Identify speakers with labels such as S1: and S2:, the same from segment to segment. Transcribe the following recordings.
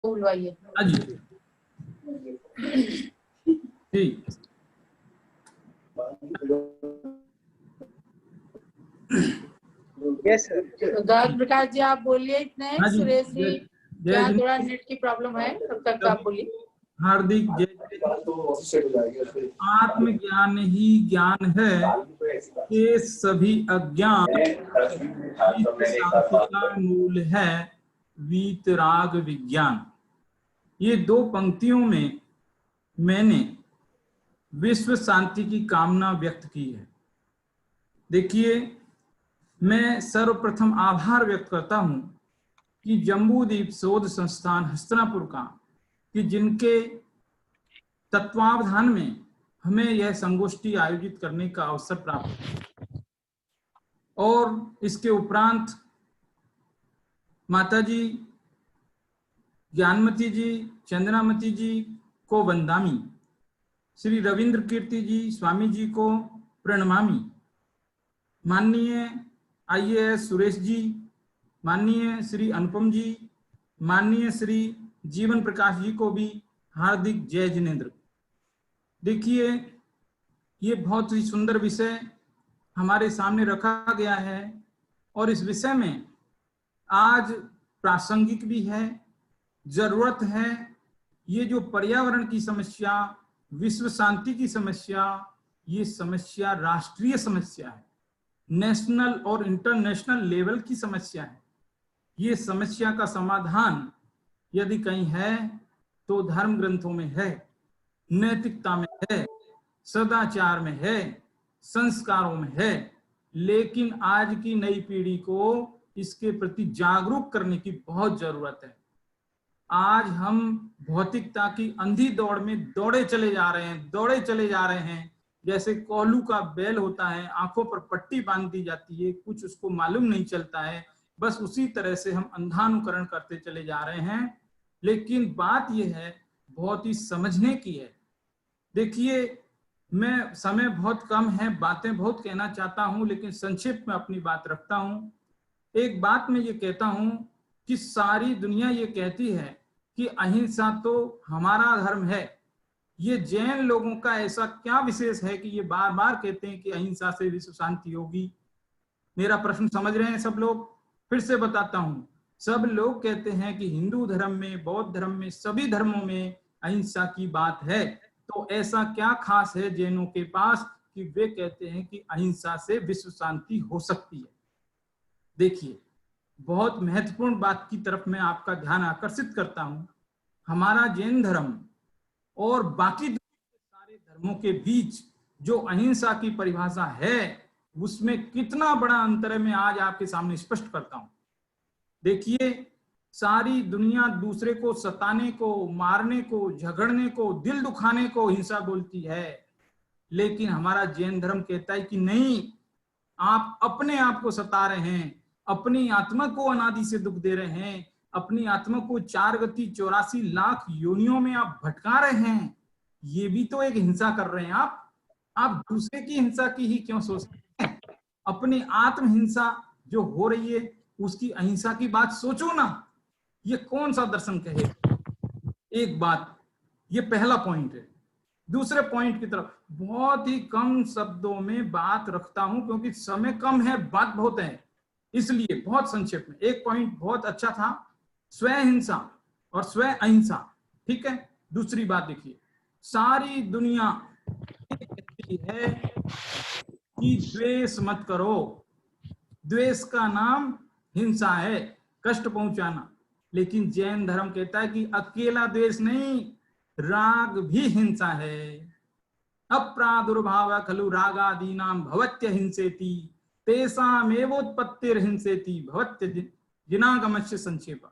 S1: बुलवाइए।
S2: हाँ जी जी।
S3: Yes sir.
S1: तो दास प्रकाश जी आप बोलिए इतने।
S2: हाँ जी,
S1: सुरेश जी
S2: जय
S1: क्या
S2: जिन
S1: थोड़ा नेट की प्रॉब्लम है, तब तक आप बोलिए।
S2: हार्दिक जय। आत्मज्ञान ही ज्ञान है, ये सभी अज्ञान वीत शांति का मूल है, वीतराग विज्ञान। ये दो पंक्तियों में मैंने विश्व शांति की कामना व्यक्त की है। देखिए, मैं सर्वप्रथम आभार व्यक्त करता हूं कि जम्बूद्वीप शोध संस्थान हस्तिनापुर का, कि जिनके तत्वावधान में हमें यह संगोष्ठी आयोजित करने का अवसर प्राप्त हुआ। और इसके उपरांत माताजी ज्ञानमती जी, चंद्रामती जी को वंदामी, श्री रविंद्र कीर्ति जी स्वामी जी को प्रणमामि, माननीय IAS सुरेश जी, माननीय श्री अनुपम जी, माननीय श्री जीवन प्रकाश जी को भी हार्दिक जय जिनेन्द्र। देखिए, ये बहुत ही सुंदर विषय हमारे सामने रखा गया है और इस विषय में आज प्रासंगिक भी है, जरूरत है। ये जो पर्यावरण की समस्या, विश्व शांति की समस्या, ये समस्या राष्ट्रीय समस्या है, नेशनल और इंटरनेशनल लेवल की समस्या है। ये समस्या का समाधान यदि कहीं है तो धर्म ग्रंथों में है, नैतिकता में है, सदाचार में है, संस्कारों में है। लेकिन आज की नई पीढ़ी को इसके प्रति जागरूक करने की बहुत जरूरत है। आज हम भौतिकता की अंधी दौड़ में दौड़े चले जा रहे हैं। जैसे कोल्हू का बैल होता है, आंखों पर पट्टी बांध दी जाती है, कुछ उसको मालूम नहीं चलता है, बस उसी तरह से हम अंधानुकरण करते चले जा रहे हैं। लेकिन बात यह है, बहुत ही समझने की है। देखिए, मैं समय बहुत कम है, बातें बहुत कहना चाहता हूं, लेकिन संक्षिप्त में अपनी बात रखता हूं। एक बात मैं ये कहता हूं कि सारी दुनिया ये कहती है कि अहिंसा तो हमारा धर्म है। ये जैन लोगों का ऐसा क्या विशेष है कि ये बार बार कहते हैं कि अहिंसा से विश्व शांति होगी? मेरा प्रश्न समझ रहे हैं सब लोग? फिर से बताता हूं, सब लोग कहते हैं कि हिंदू धर्म में, बौद्ध धर्म में, सभी धर्मों में अहिंसा की बात है। तो ऐसा क्या खास है जैनों के पास कि वे कहते हैं कि अहिंसा से विश्व शांति हो सकती है? देखिए, बहुत महत्वपूर्ण बात की तरफ मैं आपका ध्यान आकर्षित करता हूं। हमारा जैन धर्म और बाकी सारे धर्मों के बीच जो अहिंसा की परिभाषा है, उसमें कितना बड़ा अंतर है, मैं आज आपके सामने स्पष्ट करता हूं। देखिए, सारी दुनिया दूसरे को सताने को, मारने को, झगड़ने को, दिल दुखाने को हिंसा बोलती है, लेकिन हमारा जैन धर्म कहता है कि नहीं, आप अपने आप को सता रहे हैं, अपनी आत्मा को अनादि से दुख दे रहे हैं, अपनी आत्मा को 4 गति 84 लाख योनियों में आप भटका रहे हैं। ये भी तो एक हिंसा कर रहे हैं आप दूसरे की हिंसा की ही क्यों सोचते हैं? अपनी आत्म हिंसा जो हो रही है उसकी अहिंसा की बात सोचो ना। ये कौन सा दर्शन कहेगा? एक बात, ये पहला पॉइंट है। दूसरे पॉइंट की तरफ बहुत ही कम शब्दों में बात रखता हूं, क्योंकि समय कम है, बात बहुत है, इसलिए बहुत संक्षेप में। एक पॉइंट बहुत अच्छा था, स्वयं हिंसा और स्वयं अहिंसा, ठीक है। दूसरी बात देखिए, सारी दुनिया कहती है कि द्वेष मत करो, द्वेष का नाम हिंसा है, कष्ट पहुंचाना। लेकिन जैन धर्म कहता है कि अकेला द्वेष नहीं, राग भी हिंसा है। अप्रादुर्भाव खलु रागादीनां भवत्य हिंसेति, तेषामेवोत्पत्तिर हिंसेति भवत्य जिनागमस्य संक्षेप।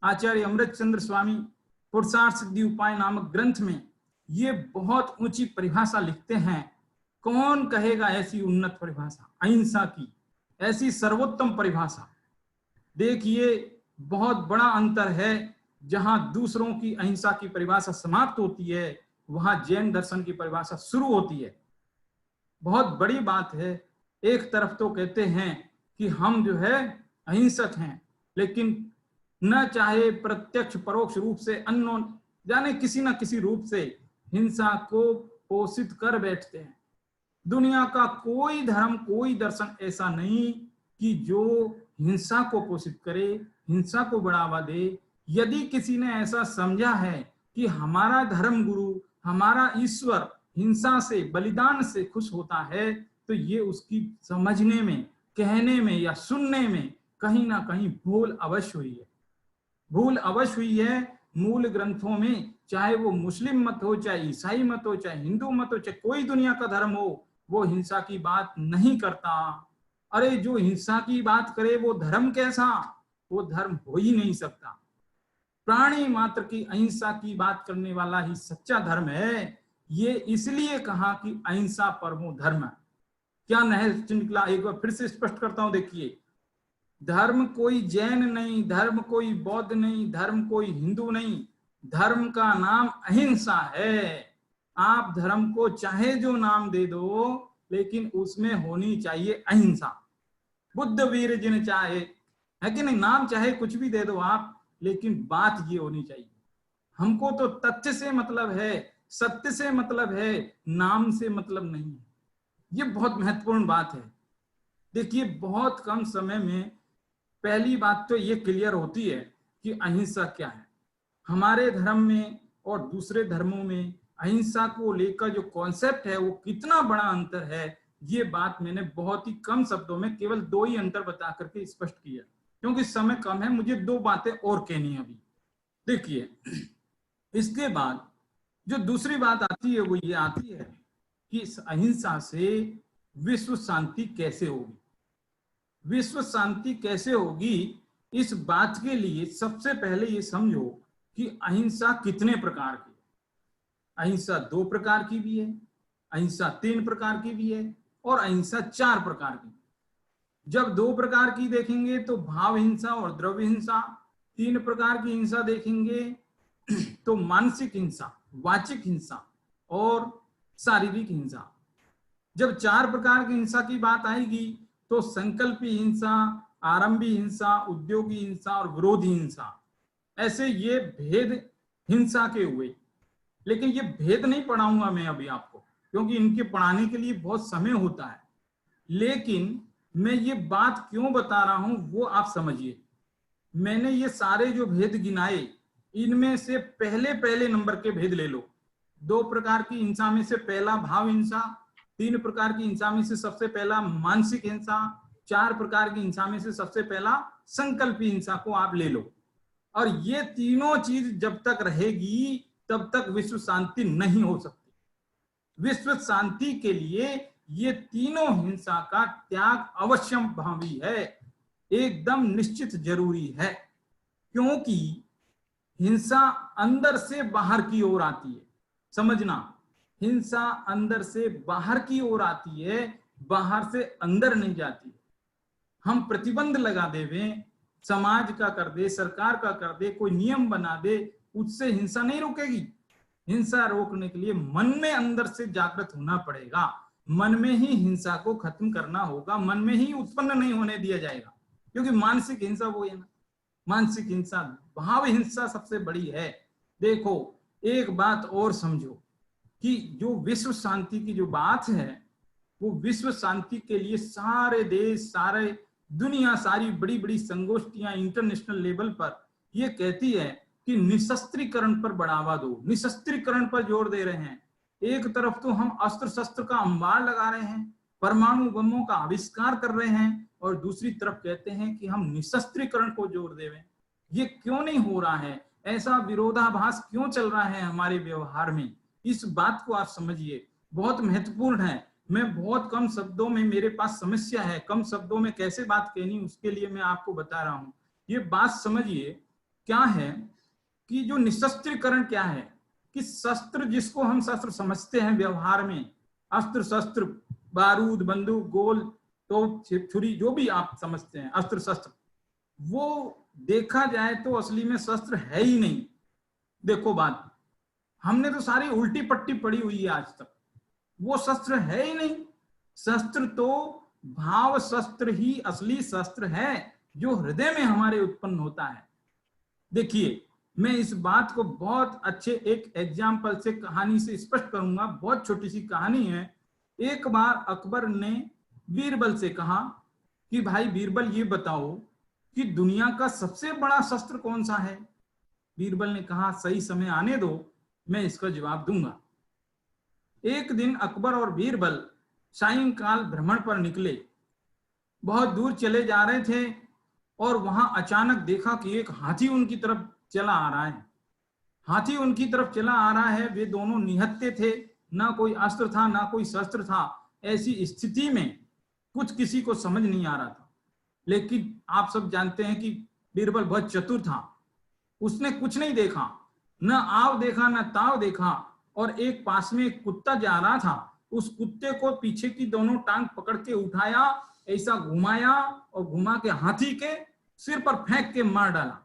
S2: आचार्य अमृतचंद्र स्वामी पुरुषार्थ सिद्धि उपाय नामक ग्रंथ में ये बहुत ऊंची परिभाषा लिखते हैं। कौन कहेगा ऐसी उन्नत परिभाषा अहिंसा की, ऐसी सर्वोत्तम परिभाषा? देखिए, बहुत बड़ा अंतर है। जहां दूसरों की अहिंसा की परिभाषा समाप्त होती है, वहां जैन दर्शन की परिभाषा शुरू होती है। बहुत बड़ी बात है। एक तरफ तो कहते हैं कि हम जो है अहिंसक हैं, लेकिन न चाहे प्रत्यक्ष परोक्ष रूप से अननोन जाने किसी न किसी रूप से हिंसा को पोषित कर बैठते हैं। दुनिया का कोई धर्म कोई दर्शन ऐसा नहीं कि जो हिंसा को पोषित करे, हिंसा को बढ़ावा दे। यदि किसी ने ऐसा समझा है कि हमारा धर्म गुरु, हमारा ईश्वर हिंसा से, बलिदान से खुश होता है, तो ये उसकी समझने में, कहने में या सुनने में कहीं ना कहीं भूल अवश्य हुई है। भूल अवश्य हुई है। मूल ग्रंथों में, चाहे वो मुस्लिम मत हो, चाहे ईसाई मत हो, चाहे हिंदू मत हो, चाहे कोई दुनिया का धर्म हो, वो हिंसा की बात नहीं करता। अरे जो हिंसा की बात करे वो धर्म कैसा, वो धर्म हो ही नहीं सकता। प्राणी मात्र की अहिंसा की बात करने वाला ही सच्चा धर्म है। ये इसलिए कहा कि अहिंसा परमो धर्म। क्या नहर निकला, एक बार फिर से स्पष्ट करता हूं। देखिए, धर्म कोई जैन नहीं, धर्म कोई बौद्ध नहीं, धर्म कोई हिंदू नहीं, धर्म का नाम अहिंसा है। आप धर्म को चाहे जो नाम दे दो, लेकिन उसमें होनी चाहिए अहिंसा। बुद्ध वीर जिन चाहे, है कि नहीं, नाम चाहे कुछ भी दे दो आप, लेकिन बात ये होनी चाहिए। हमको तो तथ्य से मतलब है, सत्य से मतलब है, नाम से मतलब नहीं है। ये बहुत महत्वपूर्ण बात है। देखिए, बहुत कम समय में पहली बात तो ये क्लियर होती है कि अहिंसा क्या है। हमारे धर्म में और दूसरे धर्मों में अहिंसा को लेकर जो कॉन्सेप्ट है वो कितना बड़ा अंतर है, ये बात मैंने बहुत ही कम शब्दों में केवल 2 ही अंतर बता करके स्पष्ट किया, क्योंकि समय कम है। मुझे 2 बातें और कहनी है अभी। देखिए, इसके बाद जो दूसरी बात आती है वो ये आती है कि इस अहिंसा से विश्व शांति कैसे होगी। विश्व शांति कैसे होगी, इस बात के लिए सबसे पहले ये समझो कि अहिंसा कितने प्रकार की है। अहिंसा 2 प्रकार की भी है, अहिंसा 3 प्रकार की भी है, और अहिंसा 4 प्रकार की। जब 2 प्रकार की देखेंगे तो भाव हिंसा और द्रव्य हिंसा, 3 प्रकार की हिंसा देखेंगे तो मानसिक हिंसा, वाचिक हिंसा और शारीरिक हिंसा। जब 4 प्रकार की हिंसा की बात आएगी तो संकल्पी हिंसा, आरंभी हिंसा, उद्योगी हिंसा और विरोधी हिंसा, ऐसे ये भेद हिंसा के हुए। लेकिन ये भेद नहीं पढ़ाऊंगा मैं अभी आपको, क्योंकि इनके पढ़ाने के लिए बहुत समय होता है। लेकिन मैं ये बात क्यों बता रहा हूं वो आप समझिए। मैंने ये सारे जो भेद गिनाए, इनमें से पहले नंबर के भेद ले लो। 2 प्रकार की हिंसा में से पहला भाव हिंसा, 3 प्रकार की हिंसा में से सबसे पहला मानसिक हिंसा, 4 प्रकार की हिंसा में से सबसे पहला संकल्पी हिंसा को आप ले लो। और ये तीनों चीज जब तक रहेगी तब तक विश्व शांति नहीं हो सकती। विश्व शांति के लिए ये तीनों हिंसा का त्याग अवश्यम भावी है, एकदम निश्चित जरूरी है। क्योंकि हिंसा अंदर से बाहर की ओर आती है। समझना, हिंसा अंदर से बाहर की ओर आती है, बाहर से अंदर नहीं जाती। हम प्रतिबंध लगा देवे, समाज का कर दे, सरकार का कर दे, कोई नियम बना दे, उससे हिंसा नहीं रुकेगी। हिंसा रोकने के लिए मन में अंदर से जागृत होना पड़ेगा। मन में ही हिंसा को खत्म करना होगा, मन में ही उत्पन्न नहीं होने दिया जाएगा। क्योंकि मानसिक हिंसा वो है ना, मानसिक हिंसा, भाव हिंसा सबसे बड़ी है। देखो, एक बात और समझो कि जो विश्व शांति की जो बात है, वो विश्व शांति के लिए सारे देश, सारे दुनिया, सारी बड़ी बड़ी संगोष्ठियां इंटरनेशनल लेवल पर ये कहती है कि निशस्त्रीकरण पर बढ़ावा दो, निशस्त्रीकरण पर जोर दे रहे हैं। एक तरफ तो हम अस्त्र शस्त्र का अंबार लगा रहे हैं, परमाणु बमों का आविष्कार कर रहे हैं, और दूसरी तरफ कहते हैं कि हम निशस्त्रीकरण को जोर देवें। ये क्यों नहीं हो रहा है? ऐसा विरोधाभास क्यों चल रहा है हमारे व्यवहार में? इस बात को आप समझिए, बहुत महत्वपूर्ण है। मैं बहुत कम शब्दों में, मेरे पास समस्या है, कम शब्दों में कैसे बात कहनी, उसके लिए मैं आपको बता रहा हूं। ये बात समझिए, क्या है कि जो निशस्त्रीकरण क्या है, कि शस्त्र जिसको हम शस्त्र समझते हैं व्यवहार में, अस्त्र शस्त्र, बारूद, बंदूक, गोल, तो छुरी, जो भी आप समझते हैं अस्त्र शस्त्र, वो देखा जाए तो असली में शस्त्र है ही नहीं। देखो बात, हमने तो सारी उल्टी पट्टी पड़ी हुई है आज तक, वो शस्त्र है ही नहीं। शस्त्र तो भाव शस्त्र ही असली शस्त्र है, जो हृदय में हमारे उत्पन्न होता है। देखिए, मैं इस बात को बहुत अच्छे एक एग्जाम्पल से, कहानी से स्पष्ट करूंगा। बहुत छोटी सी कहानी है। एक बार अकबर ने बीरबल से कहा कि भाई बीरबल, ये बताओ कि दुनिया का सबसे बड़ा शस्त्र कौन सा है। बीरबल ने कहा, सही समय आने दो, मैं इसका जवाब दूंगा। एक दिन अकबर और बीरबल सायंकाल भ्रमण पर निकले। बहुत दूर चले जा रहे थे और वहां अचानक देखा कि एक हाथी उनकी तरफ चला आ रहा है। हाथी उनकी तरफ चला आ रहा है। वे दोनों निहत्थे थे, ना कोई अस्त्र था ना कोई शस्त्र था। ऐसी स्थिति में कुछ किसी को समझ नहीं आ रहा था। लेकिन आप सब जानते हैं कि बीरबल बहुत चतुर था। उसने कुछ नहीं देखा, न आव देखा न ताव देखा, और एक पास में एक कुत्ता जा रहा था। उस कुत्ते को पीछे की दोनों टांग पकड़ के उठाया, ऐसा घुमाया और घुमा के हाथी के सिर पर फेंक के मार डाला।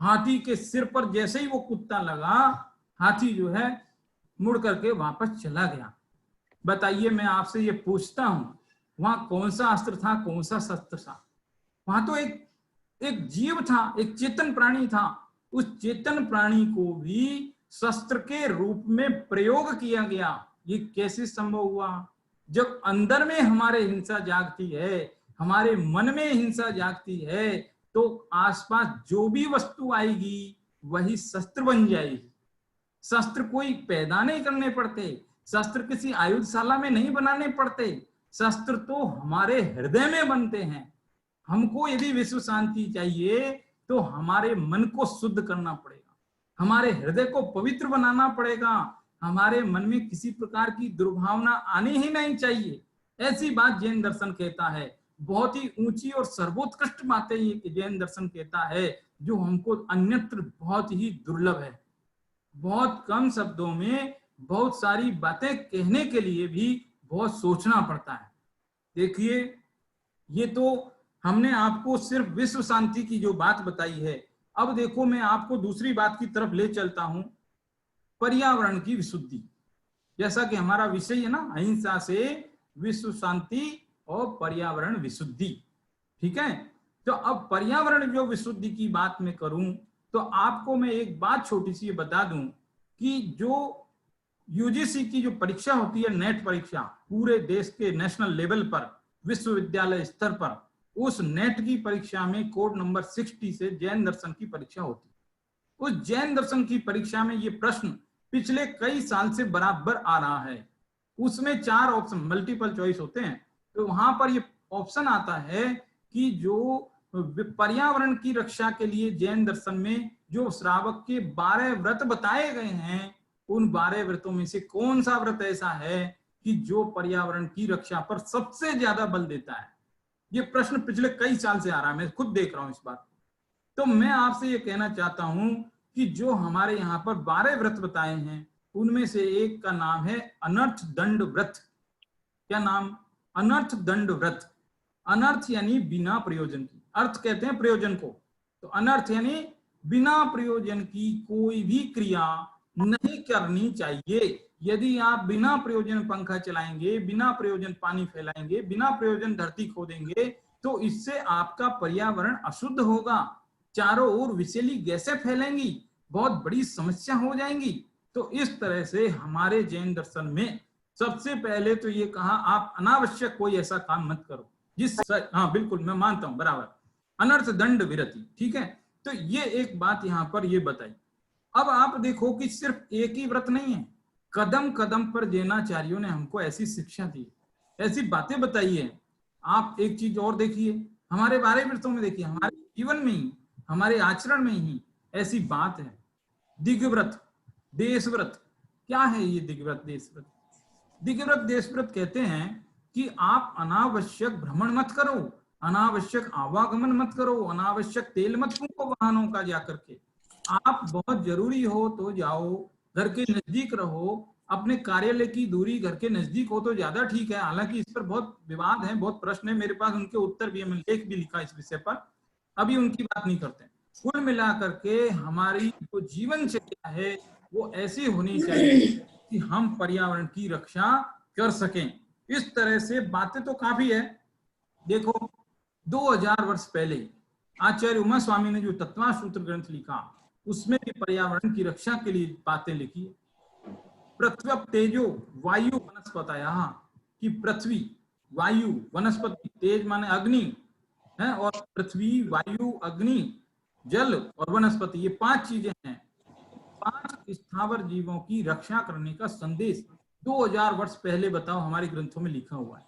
S2: हाथी के सिर पर जैसे ही वो कुत्ता लगा, हाथी जो है मुड़ करके वापस चला गया। बताइए, मैं आपसे ये पूछता हूं, वहां कौन सा अस्त्र था, कौन सा शस्त्र था? वहां तो एक जीव था, एक चेतन प्राणी था। उस चेतन प्राणी को भी शस्त्र के रूप में प्रयोग किया गया। ये कैसे संभव हुआ? जब अंदर में हमारे हिंसा जागती है, हमारे मन में हिंसा जागती है, तो आसपास जो भी वस्तु आएगी वही शस्त्र बन जाएगी। शस्त्र कोई पैदा नहीं करने पड़ते, शस्त्र किसी आयुधशाला में नहीं बनाने पड़ते, शस्त्र तो हमारे हृदय में बनते हैं। हमको यदि विश्व शांति चाहिए तो हमारे मन को शुद्ध करना पड़ेगा, हमारे हृदय को पवित्र बनाना पड़ेगा। हमारे मन में किसी प्रकार की दुर्भावना आनी ही नहीं चाहिए। ऐसी बात जैन दर्शन कहता है। बहुत ही ऊंची और सर्वोत्कृष्ट बातें ये जैन दर्शन कहता है, जो हमको अन्यत्र बहुत ही दुर्लभ है। बहुत कम शब्दों में बहुत सारी बातें कहने के लिए भी बहुत सोचना पड़ता है। देखिए, ये तो हमने आपको सिर्फ विश्व शांति की जो बात बताई है। अब देखो, मैं आपको दूसरी बात की तरफ ले चलता हूं, पर्यावरण की विशुद्धि। जैसा कि हमारा विषय है ना, अहिंसा से विश्व शांति और पर्यावरण विशुद्धि, ठीक है? तो अब पर्यावरण जो विशुद्धि की बात मैं करूं, तो आपको मैं एक बात छोटी सी बता दूं कि जो यूजीसी की जो परीक्षा होती है, नेट परीक्षा, पूरे देश के नेशनल लेवल पर, विश्वविद्यालय स्तर पर, उस नेट की परीक्षा में कोड नंबर 60 से जैन दर्शन की परीक्षा होती है। उस जैन दर्शन की परीक्षा में ये प्रश्न पिछले कई साल से बराबर आ रहा है। उसमें 4 ऑप्शन, मल्टीपल चॉइस होते हैं। तो वहां पर ये ऑप्शन आता है कि जो पर्यावरण की रक्षा के लिए जैन दर्शन में जो श्रावक के 12 व्रत बताए गए हैं, उन 12 व्रतों में से कौन सा व्रत ऐसा है कि जो पर्यावरण की रक्षा पर सबसे ज्यादा बल देता है? ये प्रश्न पिछले कई साल से आ रहा है, मैं खुद देख रहा हूं इस बात। तो मैं आपसे ये कहना चाहता हूं कि जो हमारे यहाँ पर 12 व्रत बताए हैं, उनमें से एक का नाम है अनर्थ दंड व्रत। क्या नाम? अनर्थ दंड व्रत। अनर्थ यानी बिना प्रयोजन की, अर्थ कहते हैं प्रयोजन को, तो अनर्थ यानी बिना प्रयोजन की कोई भी क्रिया नहीं करनी चाहिए। यदि आप बिना प्रयोजन पंखा चलाएंगे, बिना प्रयोजन पानी फैलाएंगे, बिना प्रयोजन धरती खोदेंगे, तो इससे आपका पर्यावरण अशुद्ध होगा, चारों ओर विषैली गैसें फैलेंगी, बहुत बड़ी समस्या हो जाएंगी। तो इस तरह से हमारे जैन दर्शन में सबसे पहले तो ये कहा, आप अनावश्यक कोई ऐसा काम मत करो हाँ बिल्कुल, मैं मानता हूं, बराबर, अनर्थ दंड विरति, ठीक है? तो ये एक बात यहां पर ये बताई। अब आप देखो कि सिर्फ एक ही व्रत नहीं है, कदम कदम पर जैनाचार्यों ने हमको ऐसी शिक्षा दी, ऐसी बातें बताई है। आप एक चीज और देखिए, हमारे 12 व्रतों में देखिए, हमारे जीवन में ही, हमारे आचरण में ही ऐसी बात है। दिग्व्रत, देशव्रत। क्या है ये दिग्व्रत, देशव्रत? दिग्व्रत, देशव्रत कहते हैं कि आप अनावश्यक भ्रमण मत करो, अनावश्यक आवागमन मत करो, अनावश्यक तेल मत फूको वाहनों का जाकर के। आप बहुत जरूरी हो तो जाओ, घर के नजदीक रहो, अपने कार्यालय की दूरी घर के नजदीक हो तो ज्यादा ठीक है। हालांकि इस पर बहुत विवाद है, बहुत प्रश्न है मेरे पास, उनके उत्तर भी, मैंने लेख भी लिखा इस विषय पर, अभी उनकी बात नहीं करते। कुल मिलाकर के हमारी जो जीवन शैली है वो ऐसी होनी चाहिए कि हम पर्यावरण की रक्षा कर सकें। इस तरह से बातें तो काफी है। देखो, 2000 वर्ष पहले आचार्य उमा स्वामी ने जो तत्वा सूत्र ग्रंथ लिखा उसमें भी पर्यावरण की रक्षा के लिए बातें लिखी है। पृथ्वी तेजो वायु वनस्पतयः, कि पृथ्वी वायु वनस्पति, तेज माने अग्नि है, और पृथ्वी वायु अग्नि जल और वनस्पति, ये 5 चीजें हैं। 5 स्थावर जीवों की रक्षा करने का संदेश 2000 वर्ष पहले बताओ हमारे ग्रंथों में लिखा हुआ है।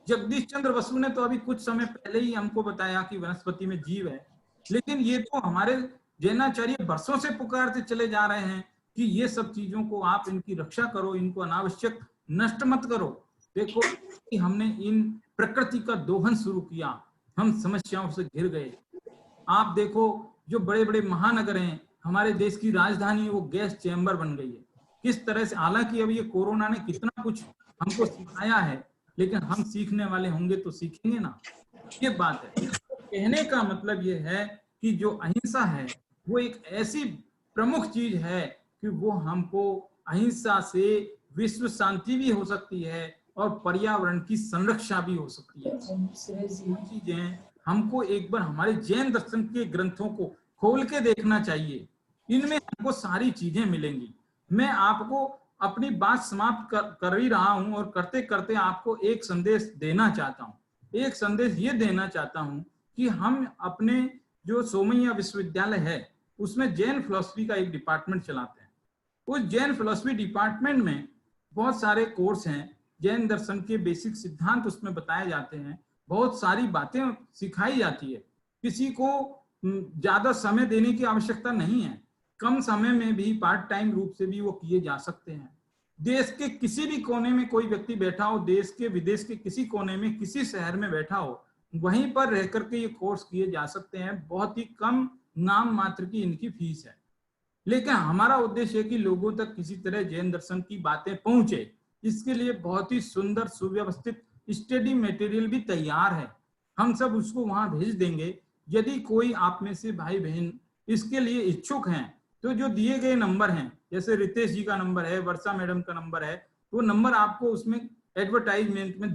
S2: जगदीश चंद्र बसु ने तो अभी कुछ समय पहले ही हमको बताया कि वनस्पति में जीव है, लेकिन ये तो हमारे जैनाचार्य वर्षों से पुकारते चले जा रहे हैं कि ये सब चीजों को आप इनकी रक्षा करो, इनको अनावश्यक नष्ट मत करो। देखो कि हमने इन प्रकृति का दोहन शुरू किया, हम समस्याओं से घिर गए। आप देखो जो बड़े बड़े महानगर हैं, हमारे देश की राजधानी है, वो गैस चैम्बर बन गई है। किस तरह से, हालांकि अब ये कोरोना ने कितना कुछ हमको सिखाया है, लेकिन हम सीखने वाले होंगे तो सीखेंगे ना, ये बात है। कहने का मतलब ये है कि जो अहिंसा है वो एक ऐसी प्रमुख चीज है कि वो हमको, अहिंसा से विश्व शांति भी हो सकती है और पर्यावरण की संरक्षा भी हो सकती है। चीजें हमको एक बार हमारे जैन दर्शन के ग्रंथों को खोल के देखना चाहिए, इनमें हमको सारी चीजें मिलेंगी। मैं आपको अपनी बात समाप्त कर ही रहा हूं और करते करते आपको एक संदेश देना चाहता हूं। एक संदेश ये देना चाहता हूं कि हम अपने जो सोमैया विश्वविद्यालय है उसमें जैन फिलॉसफी का एक डिपार्टमेंट चलाते हैं। उस जैन फिलॉसफी डिपार्टमेंट में बहुत सारे कोर्स हैं, जैन दर्शन के बेसिक सिद्धांत उसमें बताए जाते हैं, बहुत सारी बातें सिखाई जाती है। किसी को ज्यादा समय देने की आवश्यकता नहीं है, कम समय में भी पार्ट टाइम रूप से भी वो किए जा सकते हैं। देश के किसी भी कोने में कोई व्यक्ति बैठा हो, देश के विदेश के किसी कोने में किसी शहर में बैठा हो, वहीं पर रह करके ये कोर्स किए जा सकते हैं। बहुत ही कम नाम मात्र की इनकी फीस है, लेकिन हमारा उद्देश्य है कि लोगों तक किसी तरह जैन दर्शन की बातें पहुंचे। इसके लिए बहुत ही सुंदर सुव्यवस्थित स्टडी मटेरियल भी तैयार है, हम सब उसको वहां भेज देंगे। यदि कोई आप में से भाई बहन इसके लिए इच्छुक हैं तो जो दिए गए नंबर हैं, जैसे रितेश जी का नंबर है, वर्षा मैडम का नंबर है, वो नंबर आपको उसमें एडवर्टाइजमेंट में